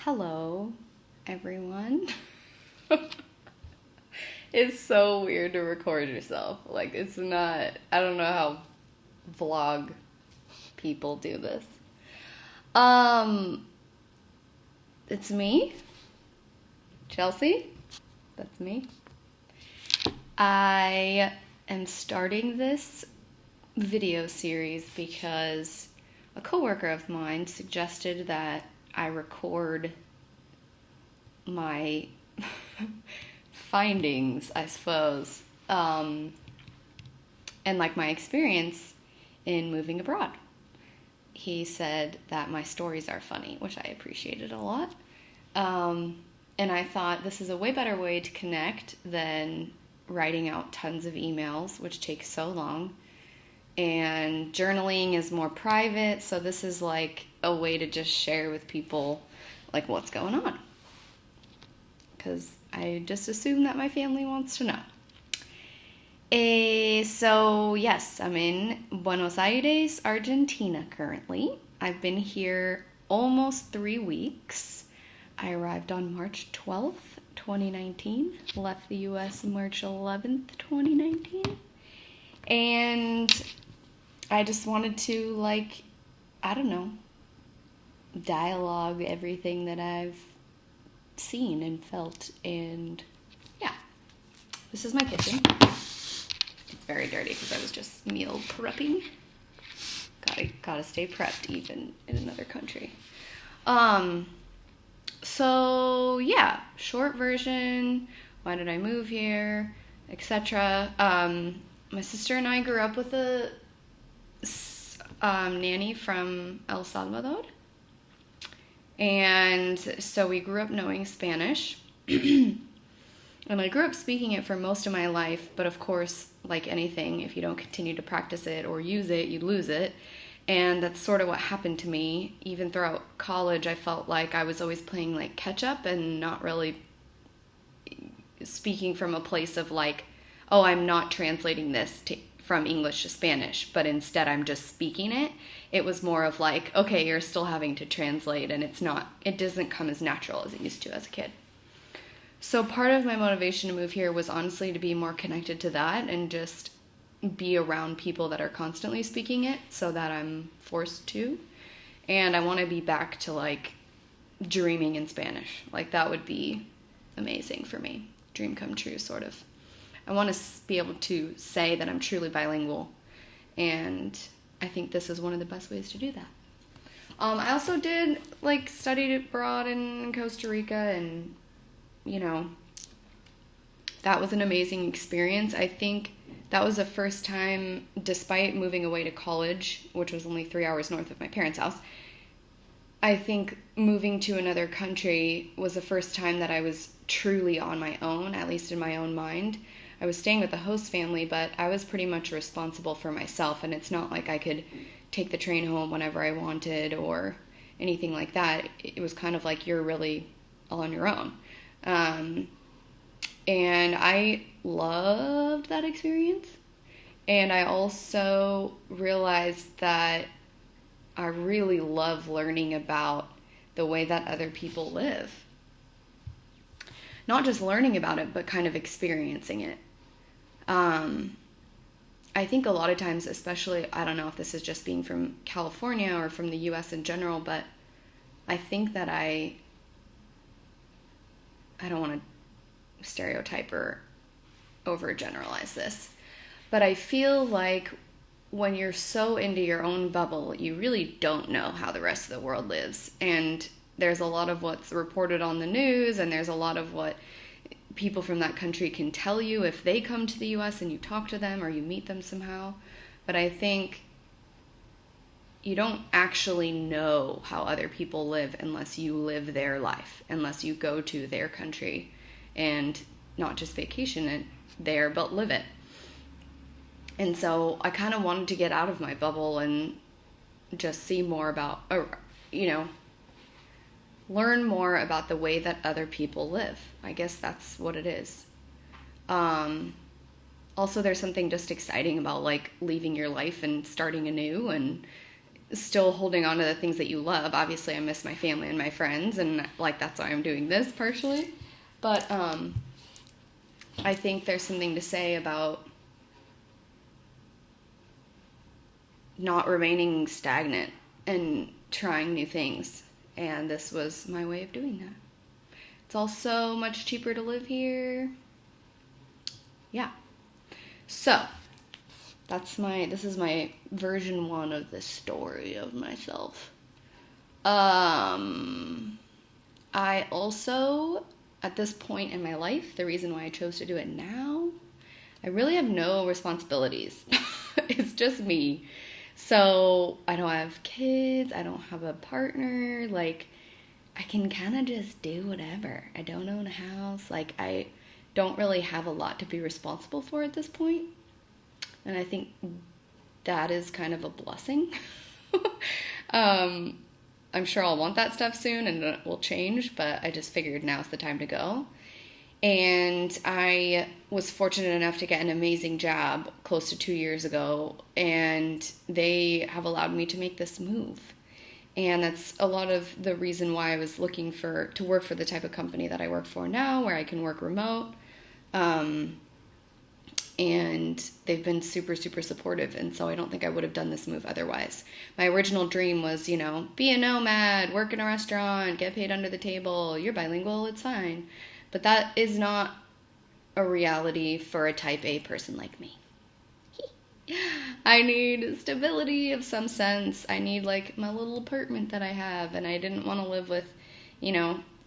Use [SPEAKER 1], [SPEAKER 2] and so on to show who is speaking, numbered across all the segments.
[SPEAKER 1] Hello, everyone. It's so weird to record yourself. Like, it's not, I don't know how vlog people do this. Um, it's me, Chelsea. That's me. I am starting this video series because a coworker of mine suggested that I record my findings, I suppose, and like my experience in moving abroad. He said that my stories are funny, which I appreciated a lot. And I thought this is a way better way to connect than writing out tons of emails, which takes so long. And journaling is more private, so this is like a way to just share with people like what's going on. Because I just assume that my family wants to know. So yes, I'm in Buenos Aires, Argentina currently. I've been here almost 3 weeks. I arrived on March 12th, 2019. Left the US March 11th, 2019. And I just wanted to, like, I don't know, dialogue everything that I've seen and felt. And yeah, this is my kitchen. It's very dirty because I was just meal prepping. Gotta stay prepped even in another country. So yeah, short version, why did I move here, etc. My sister and I grew up with a nanny from El Salvador. And so we grew up knowing Spanish. And I grew up speaking it for most of my life. But of course, like anything, if you don't continue to practice it or use it, you lose it. And that's sort of what happened to me. Even throughout college, I felt like I was always playing like catch up and not really speaking from a place of like, oh, I'm not translating this from English to Spanish, but instead I'm just speaking it. It was more of like, okay, you're still having to translate, and it doesn't come as natural as it used to as a kid. So part of my motivation to move here was honestly to be more connected to that and just be around people that are constantly speaking it so that I'm forced to. And I want to be back to like dreaming in Spanish. Like that would be amazing for me. Dream come true, sort of. I want to be able to say that I'm truly bilingual, and I think this is one of the best ways to do that. I also did like studied abroad in Costa Rica, and you know, that was an amazing experience. I think that was the first time, despite moving away to college, which was only 3 hours north of my parents' house, I think moving to another country was the first time that I was truly on my own, at least in my own mind. I was staying with the host family, but I was pretty much responsible for myself, and it's not like I could take the train home whenever I wanted or anything like that. It was kind of like you're really all on your own. And I loved that experience. And I also realized that I really love learning about the way that other people live. Not just learning about it, but kind of experiencing it. I think a lot of times, especially, I don't know if this is just being from California or from the US in general, but I think that I don't want to stereotype or overgeneralize this, but I feel like when you're so into your own bubble, you really don't know how the rest of the world lives. And there's a lot of what's reported on the news, and there's a lot of what people from that country can tell you if they come to the US and you talk to them or you meet them somehow. But I think you don't actually know how other people live unless you live their life, unless you go to their country and not just vacation there, but live it. And so I kind of wanted to get out of my bubble and just see more about, learn more about the way that other people live. I guess that's what it is. Also, there's something just exciting about like leaving your life and starting anew, and still holding on to the things that you love. Obviously, I miss my family and my friends, and like that's why I'm doing this partially. But I think there's something to say about not remaining stagnant and trying new things. And this was my way of doing that. It's also much cheaper to live here. Yeah. So, this is my version 1 of the story of myself. I also, at this point in my life, the reason why I chose to do it now, I really have no responsibilities. It's just me. So I don't have kids, I don't have a partner, like I can kind of just do whatever. I don't own a house, like I don't really have a lot to be responsible for at this point. And I think that is kind of a blessing. I'm sure I'll want that stuff soon and it will change, but I just figured now's the time to go. And I was fortunate enough to get an amazing job close to 2 years ago, and they have allowed me to make this move. And that's a lot of the reason why I was looking to work for the type of company that I work for now, where I can work remote. And they've been super, super supportive, and so I don't think I would have done this move otherwise. My original dream was, be a nomad, work in a restaurant, get paid under the table, you're bilingual, it's fine. But that is not a reality for a type A person like me. I need stability of some sense. I need like my little apartment that I have, and I didn't want to live with,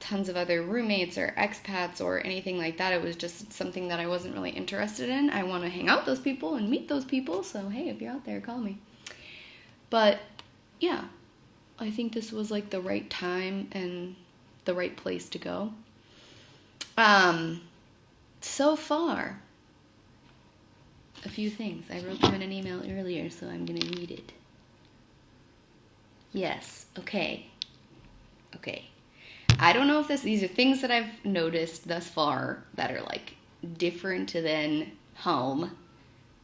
[SPEAKER 1] tons of other roommates or expats or anything like that. It was just something that I wasn't really interested in. I want to hang out with those people and meet those people, so hey, if you're out there, call me. But yeah, I think this was like the right time and the right place to go. So far, a few things. I wrote them in an email earlier, so I'm going to read it. Yes, okay. I don't know if these are things that I've noticed thus far that are like different than home,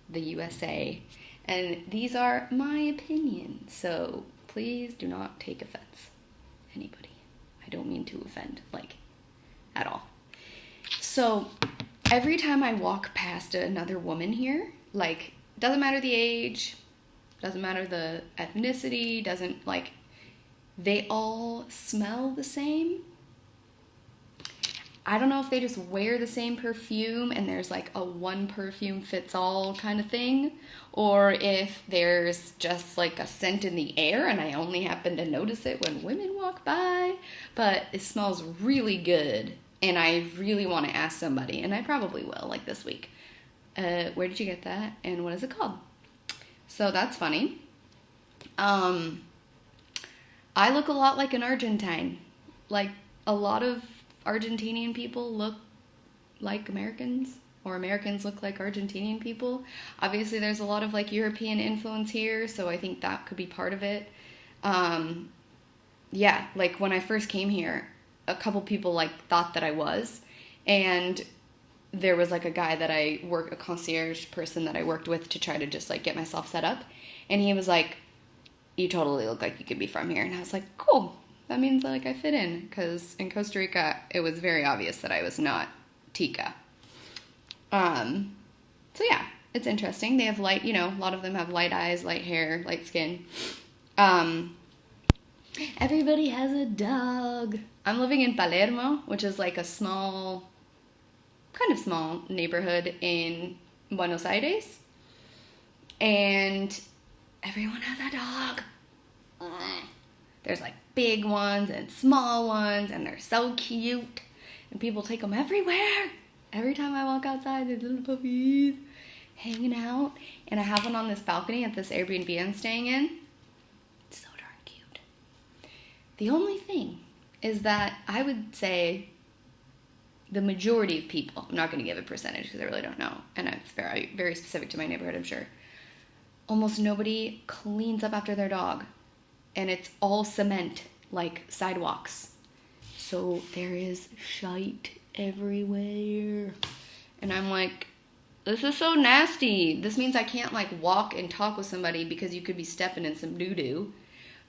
[SPEAKER 1] the USA, and these are my opinion, so please do not take offense, anybody. I don't mean to offend, like, at all. So, every time I walk past another woman here, like, doesn't matter the age, doesn't matter the ethnicity, they all smell the same. I don't know if they just wear the same perfume and there's like a one perfume fits all kind of thing, or if there's just like a scent in the air and I only happen to notice it when women walk by, but it smells really good. And I really want to ask somebody, and I probably will, like this week, where did you get that, and what is it called? So that's funny. I look a lot like an Argentine. Like, a lot of Argentinian people look like Americans, or Americans look like Argentinian people. Obviously, there's a lot of, like, European influence here, so I think that could be part of it. Yeah, like, when I first came here, a couple people like thought that I was, and there was like a guy that a concierge person that I worked with to try to just like get myself set up, and he was like, you totally look like you could be from here. And I was like, cool, that means like I fit in, because in Costa Rica it was very obvious that I was not Tica. So yeah, it's interesting. They have light, a lot of them have light eyes, light hair, light skin. Everybody has a dog. I'm living in Palermo, which is like a kind of small neighborhood in Buenos Aires. And everyone has a dog. There's like big ones and small ones, and they're so cute. And people take them everywhere. Every time I walk outside, there's little puppies hanging out. And I have one on this balcony at this Airbnb I'm staying in. It's so darn cute. The only thing is that I would say the majority of people, I'm not going to give a percentage because I really don't know, and it's very, very specific to my neighborhood, I'm sure, almost nobody cleans up after their dog, and it's all cement, like sidewalks. So there is shite everywhere, and I'm like, this is so nasty. This means I can't like walk and talk with somebody because you could be stepping in some doo-doo.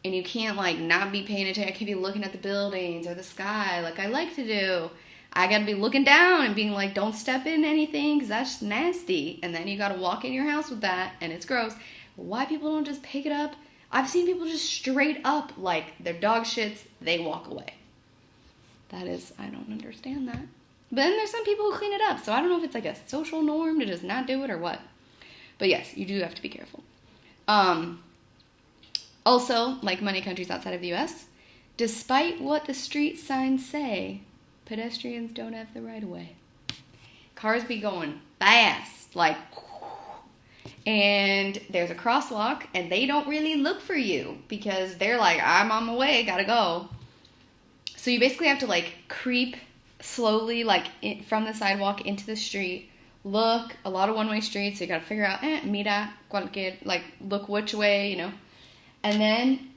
[SPEAKER 1] And you can't, like, not be paying attention. I can't be looking at the buildings or the sky like I like to do. I gotta be looking down and being like, don't step in anything because that's nasty. And then you gotta walk in your house with that and it's gross. Why people don't just pick it up? I've seen people just straight up, like, their dog shits, they walk away. That is, I don't understand that. But then there's some people who clean it up. So I don't know if it's like a social norm to just not do it or what. But yes, you do have to be careful. Also, like many countries outside of the U.S., despite what the street signs say, pedestrians don't have the right of way. Cars be going fast, like, and there's a crosswalk, and they don't really look for you because they're like, I'm on my way, gotta go. So you basically have to, like, creep slowly, like, from the sidewalk into the street. Look, a lot of one-way streets, so you gotta figure out, mira, cualquier, like, look which way, you know. And then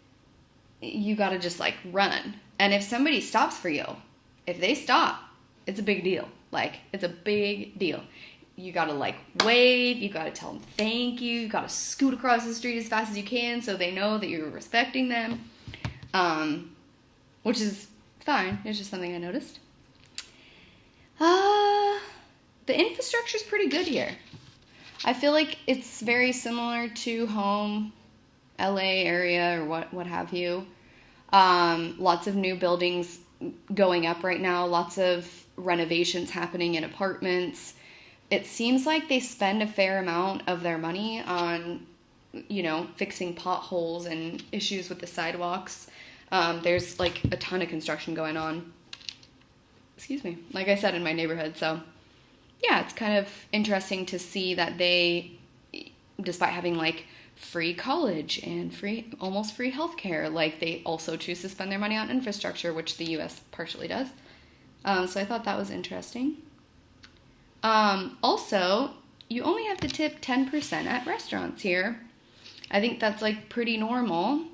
[SPEAKER 1] you gotta just, like, run. And if somebody stops for you, if they stop, it's a big deal. Like, it's a big deal. You gotta, like, wave, you gotta tell them thank you, you gotta scoot across the street as fast as you can so they know that you're respecting them. Which is fine. It's just something I noticed. The infrastructure's pretty good here. I feel like it's very similar to home, LA area, or what have you. Lots of new buildings going up right now. Lots of renovations happening in apartments. It seems like they spend a fair amount of their money on, you know, fixing potholes and issues with the sidewalks. There's, like, a ton of construction going on. Excuse me. Like I said, in my neighborhood. So, yeah, it's kind of interesting to see that they, despite having, like, free college and almost free healthcare, like, they also choose to spend their money on infrastructure, which the U.S. partially does. So I thought that was interesting. Also, you only have to tip 10% at restaurants here. I think that's, like, pretty normal.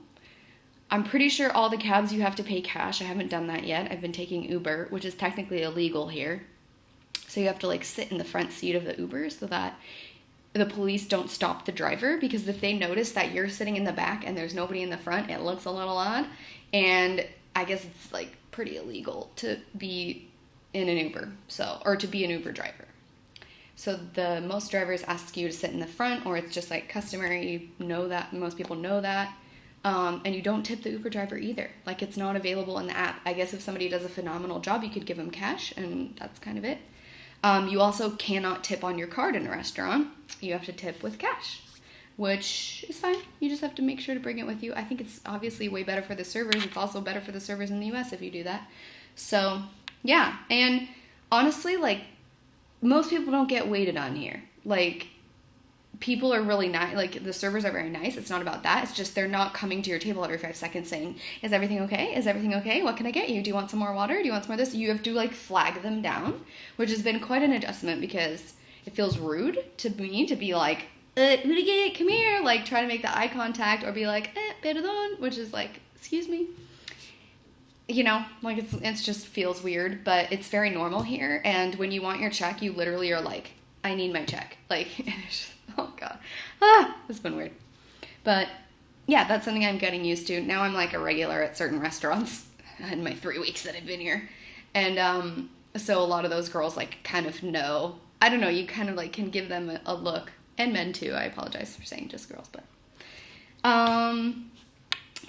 [SPEAKER 1] I'm pretty sure all the cabs you have to pay cash. I haven't done that yet. I've been taking Uber, which is technically illegal here. So you have to, like, sit in the front seat of the Uber so that the police don't stop the driver, because if they notice that you're sitting in the back and there's nobody in the front, it looks a little odd. And I guess it's, like, pretty illegal to be in an Uber, or to be an Uber driver. So most drivers ask you to sit in the front, or it's just, like, customary. You know that, most people know that. And you don't tip the Uber driver either. Like, it's not available in the app. I guess if somebody does a phenomenal job, you could give them cash, and that's kind of it. You also cannot tip on your card in a restaurant. You have to tip with cash, which is fine. You just have to make sure to bring it with you. I think it's obviously way better for the servers. It's also better for the servers in the U.S. if you do that. So, yeah. And honestly, like, most people don't get waited on here. Like, people are really nice. Like, the servers are very nice. It's not about that. It's just they're not coming to your table every 5 seconds saying, is everything okay? Is everything okay? What can I get you? Do you want some more water? Do you want some more of this? You have to, like, flag them down, which has been quite an adjustment because it feels rude to me to be like, come here, like, try to make the eye contact, or be like, perdón, which is like, excuse me. You know, like, it's just feels weird, but it's very normal here. And when you want your check, you literally are like, I need my check. Like, it's just, oh God. It's been weird. But yeah, that's something I'm getting used to. Now I'm, like, a regular at certain restaurants in my 3 weeks that I've been here. And so a lot of those girls, like, kind of know. I don't know, you kind of, like, can give them a look. And men too. I apologize for saying just girls, but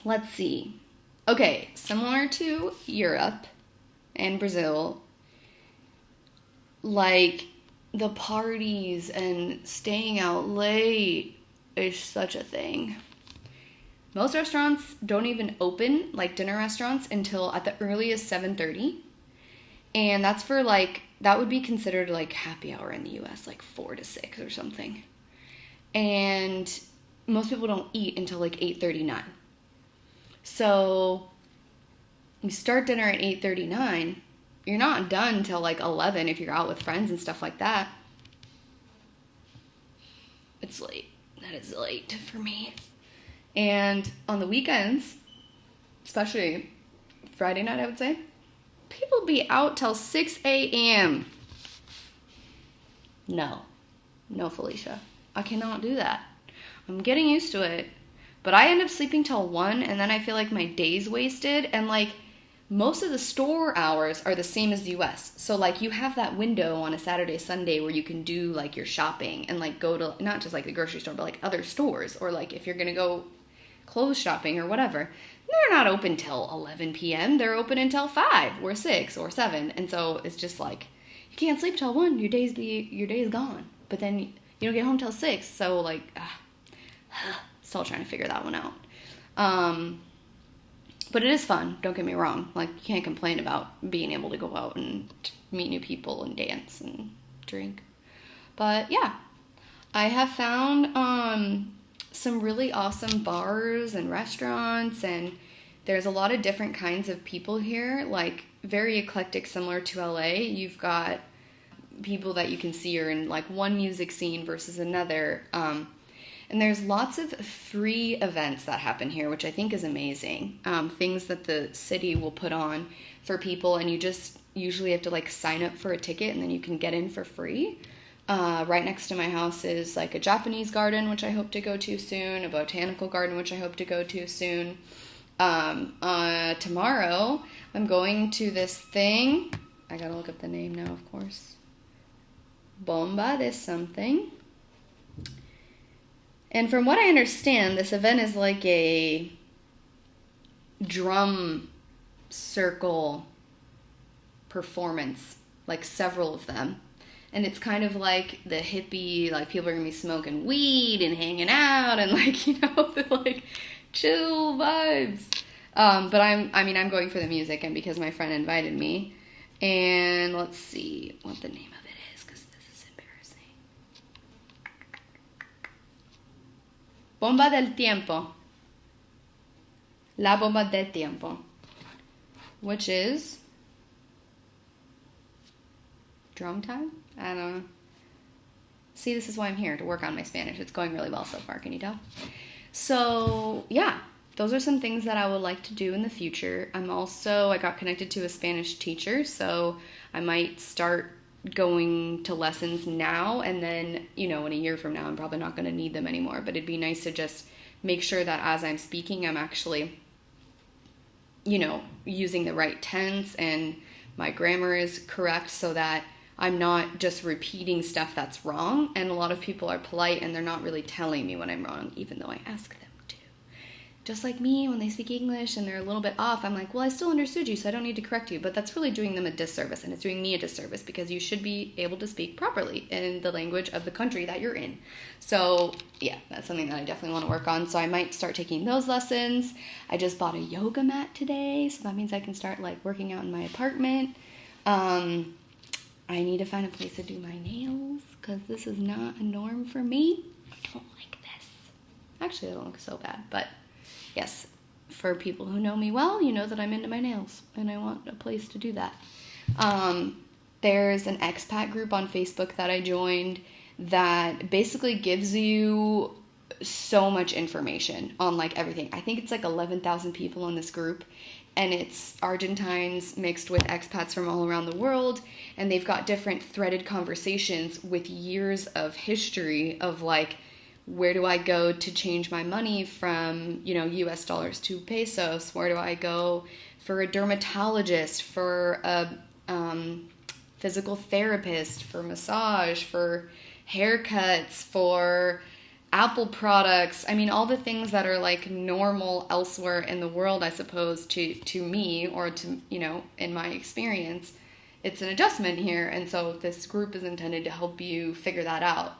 [SPEAKER 1] let's see. Okay, similar to Europe and Brazil, like, the parties and staying out late is such a thing. Most restaurants don't even open, like, dinner restaurants, until at the earliest 7:30. And that's for, like, that would be considered, like, happy hour in the U.S., like 4 to 6 or something. And most people don't eat until, like, 8:39. So you start dinner at 8:39. You're not done until, like, 11 if you're out with friends and stuff like that. It's late. That is late for me. And on the weekends, especially Friday night, I would say, people be out till 6 a.m. No, Felicia. I cannot do that. I'm getting used to it, But I end up sleeping till 1, and then I feel like my day's wasted. And like most of the store hours are the same as the US. So like you have that window on a Saturday, Sunday where you can do like your shopping and like go to not just like the grocery store, but like other stores, or like if you're going to go clothes shopping or whatever. They're not open till 11 p.m. They're open until 5 or 6 or 7. And so it's just like you can't sleep till 1, your day's gone. But then you don't get home till 6. So like still trying to figure that one out. But it is fun, don't get me wrong. Like, you can't complain about being able to go out and meet new people and dance and drink. But yeah, I have found some really awesome bars and restaurants, and there's a lot of different kinds of people here, like very eclectic, similar to LA. You've got people that you can see are in like one music scene versus another. And there's lots of free events that happen here, which I think is amazing. Things that the city will put on for people, and you just usually have to like sign up for a ticket, and then you can get in for free. Right next to my house is like a Japanese garden, which I hope to go to soon, a botanical garden, which I hope to go to soon. Tomorrow, I'm going to this thing. I gotta look up the name now, of course. Bomba de something. And from what I understand, this event is like a drum circle performance, like several of them. And it's kind of like the hippie, like people are going to be smoking weed and hanging out and like, you know, the like chill vibes. But I'm going for the music and because my friend invited me. And let's see what the name of it is, because this is embarrassing. Bomba del Tiempo. La Bomba del Tiempo. Which is drum time? I don't know. See, this is why I'm here, to work on my Spanish. It's going really well so far, can you tell? So, yeah. Those are some things that I would like to do in the future. I got connected to a Spanish teacher, so I might start going to lessons now, and then, you know, in a year from now, I'm probably not going to need them anymore, but it'd be nice to just make sure that as I'm speaking, I'm actually, you know, using the right tense and my grammar is correct so that I'm not just repeating stuff that's wrong. And a lot of people are polite and they're not really telling me when I'm wrong, even though I ask them to. Just like me, when they speak English and they're a little bit off, I'm like, well, I still understood you, so I don't need to correct you. But that's really doing them a disservice, and it's doing me a disservice, because you should be able to speak properly in the language of the country that you're in. So, yeah, that's something that I definitely want to work on. So I might start taking those lessons. I just bought a yoga mat today, so that means I can start, like, working out in my apartment. I need to find a place to do my nails, because this is not a norm for me. I don't like this. Actually, they don't look so bad, but yes, for people who know me well, you know that I'm into my nails, and I want a place to do that. There's an expat group on Facebook that I joined that basically gives you so much information on, like, everything. I think it's like 11,000 people in this group, and it's Argentines mixed with expats from all around the world, and they've got different threaded conversations with years of history of, like, where do I go to change my money from, you know, US dollars to pesos? Where do I go for a dermatologist, for a physical therapist, for massage, for haircuts, for Apple products? I mean, all the things that are like normal elsewhere in the world, I suppose, to me, or to, you know, in my experience, it's an adjustment here. And so this group is intended to help you figure that out.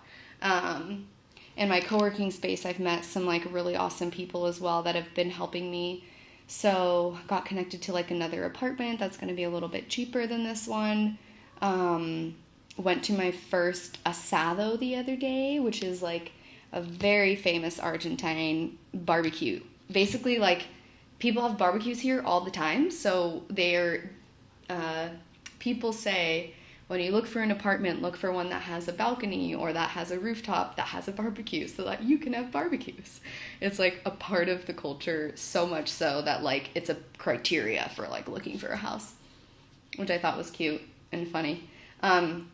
[SPEAKER 1] In my co-working space, I've met some like really awesome people as well that have been helping me. So got connected to like another apartment that's going to be a little bit cheaper than this one. Went to my first asado the other day, which is like a very famous Argentine barbecue. Basically, like, people have barbecues here all the time. So people say, when you look for an apartment, look for one that has a balcony or that has a rooftop that has a barbecue, so that you can have barbecues. It's like a part of the culture, so much so that, like, it's a criteria for, like, looking for a house, which I thought was cute and funny. And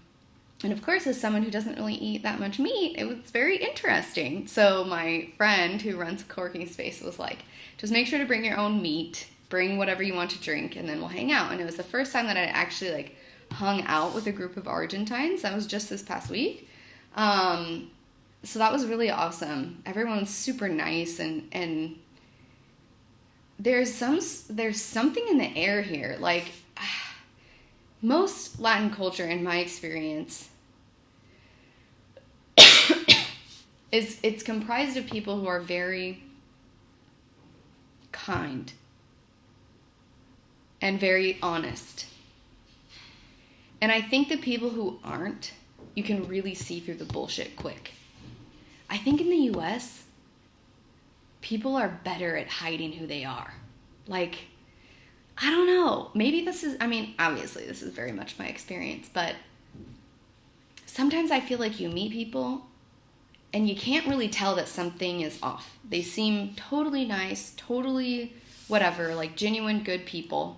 [SPEAKER 1] And of course, as someone who doesn't really eat that much meat, it was very interesting. So my friend who runs a co-working space was like, just make sure to bring your own meat, bring whatever you want to drink, and then we'll hang out. And it was the first time that I actually like hung out with a group of Argentines. That was just this past week. So that was really awesome. Everyone's super nice, and there's something in the air here. Like most Latin culture, in my experience, it's comprised of people who are very kind and very honest. And I think the people who aren't, you can really see through the bullshit quick. I think in the US, people are better at hiding who they are. Like, I don't know. Maybe this is, I mean, obviously this is very much my experience, but sometimes I feel like you meet people and you can't really tell that something is off. They seem totally nice, totally whatever, like genuine good people,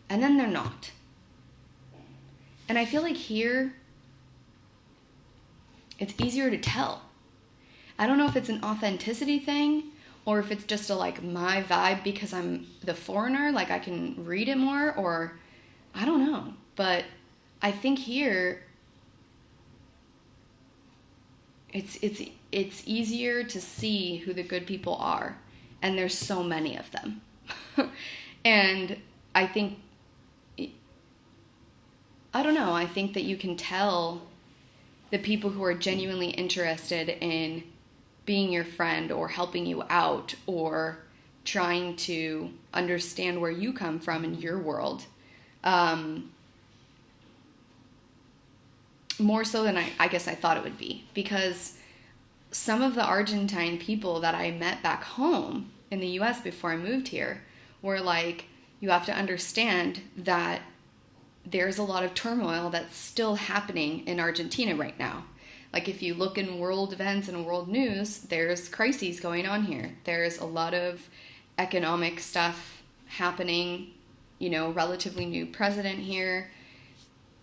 [SPEAKER 1] and then they're not. And I feel like here, it's easier to tell. I don't know if it's an authenticity thing or if it's just a like my vibe because I'm the foreigner, like I can read it more, or I don't know. But I think here it's easier to see who the good people are, and there's so many of them. And I think, I don't know, I think that you can tell the people who are genuinely interested in being your friend or helping you out or trying to understand where you come from in your world. More so than I guess I thought it would be, because some of the Argentine people that I met back home in the US before I moved here were like, you have to understand that there's a lot of turmoil that's still happening in Argentina right now. Like if you look in world events and world news, there's crises going on here. There's a lot of economic stuff happening, you know, relatively new president here.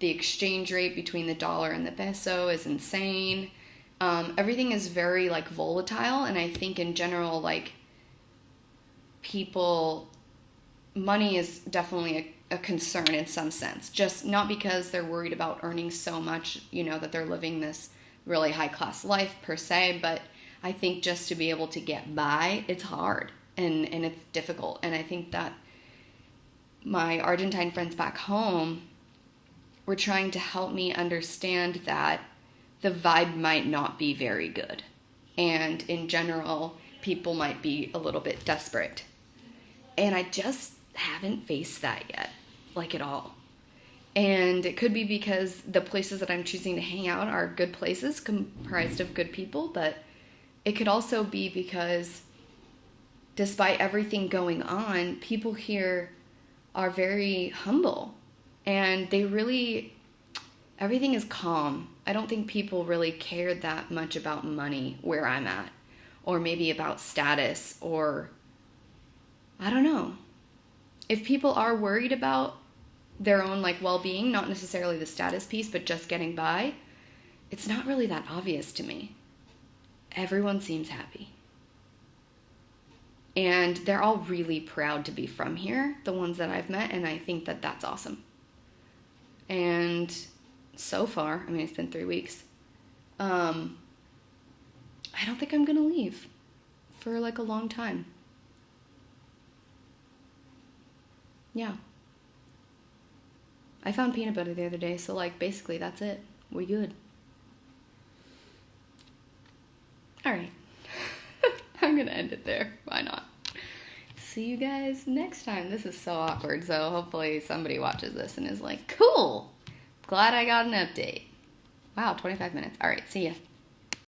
[SPEAKER 1] The exchange rate between the dollar and the peso is insane. Everything is very like volatile, and I think in general, like people, money is definitely a concern in some sense. Just not because they're worried about earning so much, you know, that they're living this really high class life per se, but I think just to be able to get by, it's hard and it's difficult. And I think that my Argentine friends back home were trying to help me understand that the vibe might not be very good. And in general, people might be a little bit desperate. And I just haven't faced that yet, like at all. And it could be because the places that I'm choosing to hang out are good places comprised of good people, but it could also be because despite everything going on, people here are very humble and they really, everything is calm. I don't think people really care that much about money where I'm at, or maybe about status, or I don't know. If people are worried about their own like well-being, not necessarily the status piece, but just getting by, it's not really that obvious to me. Everyone seems happy. And they're all really proud to be from here, the ones that I've met, and I think that that's awesome. And so far, I mean, it's been 3 weeks, I don't think I'm gonna leave for like a long time. Yeah. I found peanut butter the other day, so like basically that's it. We good. Alright. I'm gonna end it there. Why not? See you guys next time. This is so awkward, so hopefully somebody watches this and is like, cool! Glad I got an update. Wow, 25 minutes. Alright, see ya.